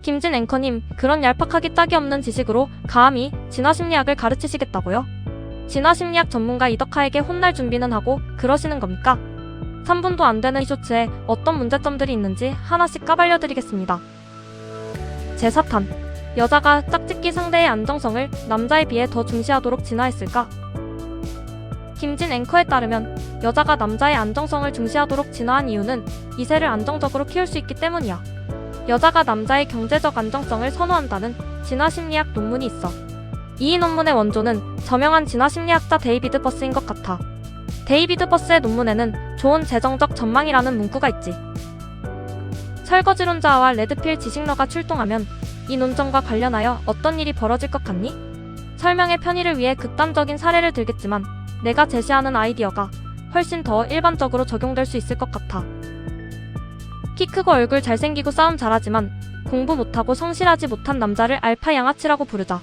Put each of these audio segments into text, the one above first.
김진 앵커님, 그런 얄팍하기 짝이 없는 지식으로 감히 진화심리학을 가르치시겠다고요? 진화심리학 전문가 이덕화에게 혼날 준비는 하고 그러시는 겁니까? 3분도 안 되는 이 쇼츠에 어떤 문제점들이 있는지 하나씩 까발려드리겠습니다. 제4탄. 여자가 짝짓기 상대의 안정성을 남자에 비해 더 중시하도록 진화했을까? 김진 앵커에 따르면 여자가 남자의 안정성을 중시하도록 진화한 이유는 이세를 안정적으로 키울 수 있기 때문이야. 여자가 남자의 경제적 안정성을 선호한다는 진화심리학 논문이 있어. 이 논문의 원조는 저명한 진화심리학자 데이비드 버스인 것 같아. 데이비드 버스의 논문에는 좋은 재정적 전망이라는 문구가 있지. 설거지론자와 레드필 지식러가 출동하면 이 논점과 관련하여 어떤 일이 벌어질 것 같니? 설명의 편의를 위해 극단적인 사례를 들겠지만 내가 제시하는 아이디어가 훨씬 더 일반적으로 적용될 수 있을 것 같아. 키 크고 얼굴 잘생기고 싸움 잘하지만 공부 못하고 성실하지 못한 남자를 알파 양아치라고 부르자.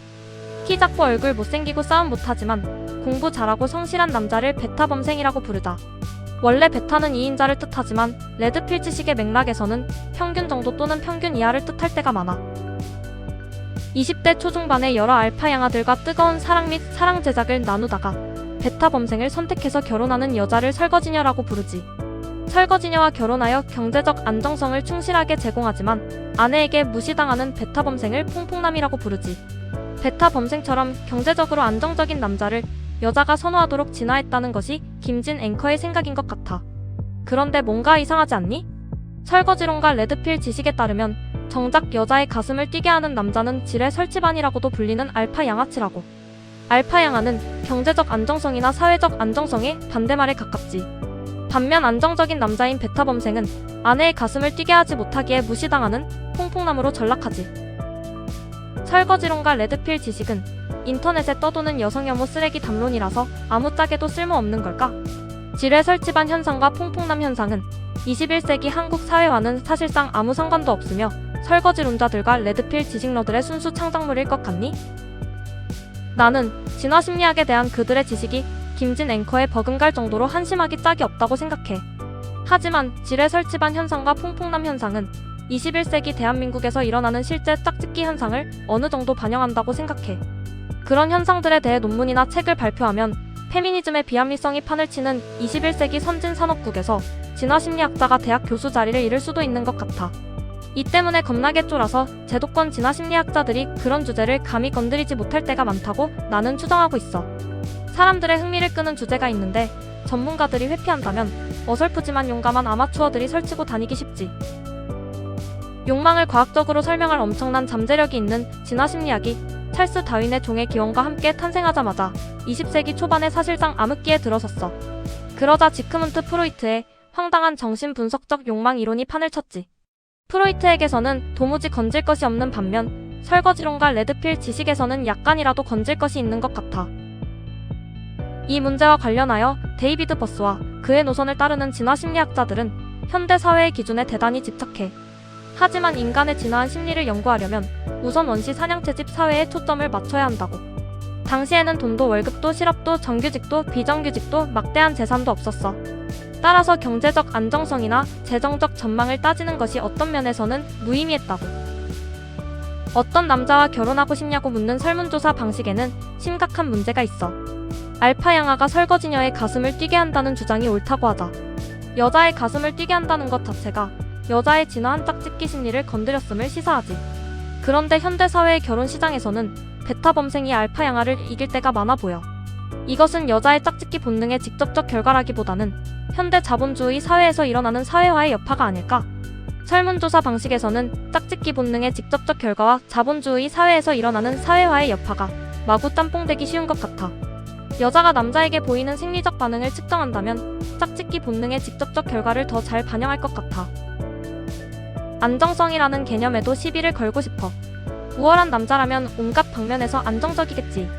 키 작고 얼굴 못생기고 싸움 못하지만 공부 잘하고 성실한 남자를 베타 범생이라고 부르자. 원래 베타는 2인자를 뜻하지만 레드필 지식의 맥락에서는 평균 정도 또는 평균 이하를 뜻할 때가 많아. 20대 초중반의 여러 알파 양아들과 뜨거운 사랑 및 사랑 제작을 나누다가 베타 범생을 선택해서 결혼하는 여자를 설거지녀라고 부르지. 설거지녀와 결혼하여 경제적 안정성을 충실하게 제공하지만 아내에게 무시당하는 베타 범생을 퐁퐁남이라고 부르지. 베타 범생처럼 경제적으로 안정적인 남자를 여자가 선호하도록 진화했다는 것이 김진 앵커의 생각인 것 같아. 그런데 뭔가 이상하지 않니? 설거지론가 레드필 지식에 따르면 정작 여자의 가슴을 뛰게 하는 남자는 지뢰 설치반이라고도 불리는 알파 양아치라고. 알파 양아는 경제적 안정성이나 사회적 안정성의 반대말에 가깝지. 반면 안정적인 남자인 베타 범생은 아내의 가슴을 뛰게 하지 못하기에 무시당하는 퐁퐁남으로 전락하지. 설거지론가 레드필 지식은 인터넷에 떠도는 여성 혐오 쓰레기 담론이라서 아무짝에도 쓸모없는 걸까? 지뢰 설치반 현상과 퐁퐁남 현상은 21세기 한국 사회와는 사실상 아무 상관도 없으며 설거지론자들과 레드필 지식러들의 순수 창작물일 것 같니? 나는 진화심리학에 대한 그들의 지식이 김진 앵커에 버금갈 정도로 한심하기 짝이 없다고 생각해. 하지만 지뢰 설치반 현상과 퐁퐁남 현상은 21세기 대한민국에서 일어나는 실제 짝짓기 현상을 어느 정도 반영한다고 생각해. 그런 현상들에 대해 논문이나 책을 발표하면 페미니즘의 비합리성이 판을 치는 21세기 선진산업국에서 진화심리학자가 대학 교수 자리를 잃을 수도 있는 것 같아. 이 때문에 겁나게 쫄아서 제도권 진화심리학자들이 그런 주제를 감히 건드리지 못할 때가 많다고 나는 추정하고 있어. 사람들의 흥미를 끄는 주제가 있는데 전문가들이 회피한다면 어설프지만 용감한 아마추어들이 설치고 다니기 쉽지. 욕망을 과학적으로 설명할 엄청난 잠재력이 있는 진화심리학이 찰스 다윈의 종의 기원과 함께 탄생하자마자 20세기 초반에 사실상 암흑기에 들어섰어. 그러자 지크문트 프로이트의 황당한 정신분석적 욕망 이론이 판을 쳤지. 프로이트에게서는 도무지 건질 것이 없는 반면 설거지론가 레드필 지식에서는 약간이라도 건질 것이 있는 것 같아. 이 문제와 관련하여 데이비드 버스와 그의 노선을 따르는 진화심리학자들은 현대 사회의 기준에 대단히 집착해. 하지만 인간의 진화한 심리를 연구하려면 우선 원시 사냥채집 사회에 초점을 맞춰야 한다고. 당시에는 돈도 월급도 실업도 정규직도 비정규직도 막대한 재산도 없었어. 따라서 경제적 안정성이나 재정적 전망을 따지는 것이 어떤 면에서는 무의미했다고. 어떤 남자와 결혼하고 싶냐고 묻는 설문조사 방식에는 심각한 문제가 있어. 알파 양아가 설거지녀의 가슴을 뛰게 한다는 주장이 옳다고 하자. 여자의 가슴을 뛰게 한다는 것 자체가 여자의 진화한 짝짓기 심리를 건드렸음을 시사하지. 그런데 현대사회의 결혼시장에서는 베타 범생이 알파 양아를 이길 때가 많아 보여. 이것은 여자의 짝짓기 본능의 직접적 결과라기보다는 현대 자본주의 사회에서 일어나는 사회화의 여파가 아닐까? 설문조사 방식에서는 짝짓기 본능의 직접적 결과와 자본주의 사회에서 일어나는 사회화의 여파가 마구 짬뽕되기 쉬운 것 같아. 여자가 남자에게 보이는 생리적 반응을 측정한다면 짝짓기 본능의 직접적 결과를 더 잘 반영할 것 같아. 안정성이라는 개념에도 시비를 걸고 싶어. 우월한 남자라면 온갖 방면에서 안정적이겠지.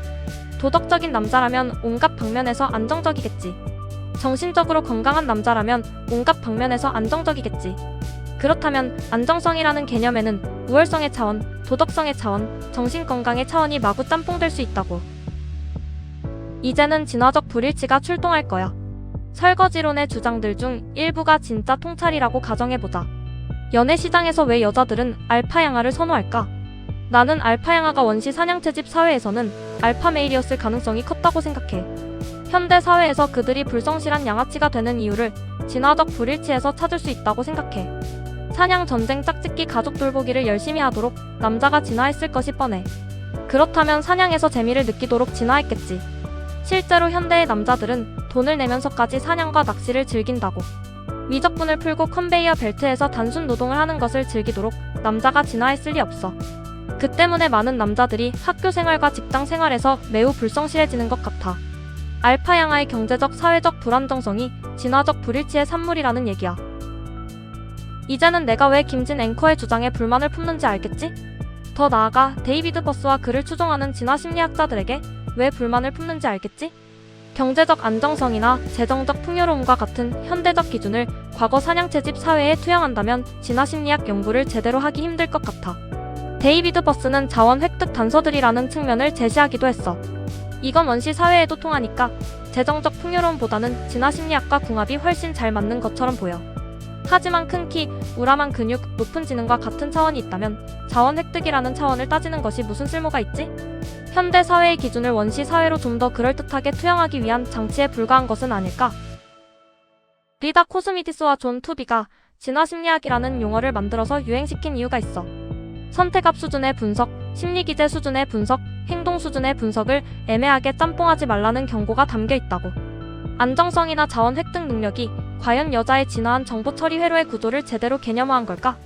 도덕적인 남자라면 온갖 방면에서 안정적이겠지. 정신적으로 건강한 남자라면 온갖 방면에서 안정적이겠지. 그렇다면 안정성이라는 개념에는 우월성의 차원, 도덕성의 차원, 정신건강의 차원이 마구 짬뽕될 수 있다고. 이제는 진화적 불일치가 출동할 거야. 설거지론의 주장들 중 일부가 진짜 통찰이라고 가정해보자. 연애 시장에서 왜 여자들은 알파 양아를 선호할까? 나는 알파 양아가 원시 사냥채집 사회에서는 알파 메일이었을 가능성이 컸다고 생각해. 현대 사회에서 그들이 불성실한 양아치가 되는 이유를 진화적 불일치에서 찾을 수 있다고 생각해. 사냥, 전쟁, 짝짓기, 가족 돌보기를 열심히 하도록 남자가 진화했을 것이 뻔해. 그렇다면 사냥에서 재미를 느끼도록 진화했겠지. 실제로 현대의 남자들은 돈을 내면서까지 사냥과 낚시를 즐긴다고. 미적분을 풀고 컨베이어 벨트에서 단순 노동을 하는 것을 즐기도록 남자가 진화했을 리 없어. 그 때문에 많은 남자들이 학교 생활과 직장 생활에서 매우 불성실해지는 것 같아. 알파 양아의 경제적, 사회적 불안정성이 진화적 불일치의 산물이라는 얘기야. 이제는 내가 왜 김진 앵커의 주장에 불만을 품는지 알겠지? 더 나아가 데이비드 버스와 그를 추종하는 진화 심리학자들에게 왜 불만을 품는지 알겠지? 경제적 안정성이나 재정적 풍요로움과 같은 현대적 기준을 과거 사냥채집 사회에 투영한다면 진화 심리학 연구를 제대로 하기 힘들 것 같아. 데이비드 버스는 자원 획득 단서들이라는 측면을 제시하기도 했어. 이건 원시 사회에도 통하니까 재정적 풍요로움보다는 진화 심리학과 궁합이 훨씬 잘 맞는 것처럼 보여. 하지만 큰 키, 우람한 근육, 높은 지능과 같은 차원이 있다면 자원 획득이라는 차원을 따지는 것이 무슨 쓸모가 있지? 현대 사회의 기준을 원시 사회로 좀 더 그럴듯하게 투영하기 위한 장치에 불과한 것은 아닐까? 리다 코스미디스와 존 투비가 진화 심리학이라는 용어를 만들어서 유행시킨 이유가 있어. 선택압 수준의 분석, 심리기제 수준의 분석, 행동 수준의 분석을 애매하게 짬뽕하지 말라는 경고가 담겨 있다고. 안정성이나 자원 획득 능력이 과연 여자의 진화한 정보 처리 회로의 구조를 제대로 개념화한 걸까?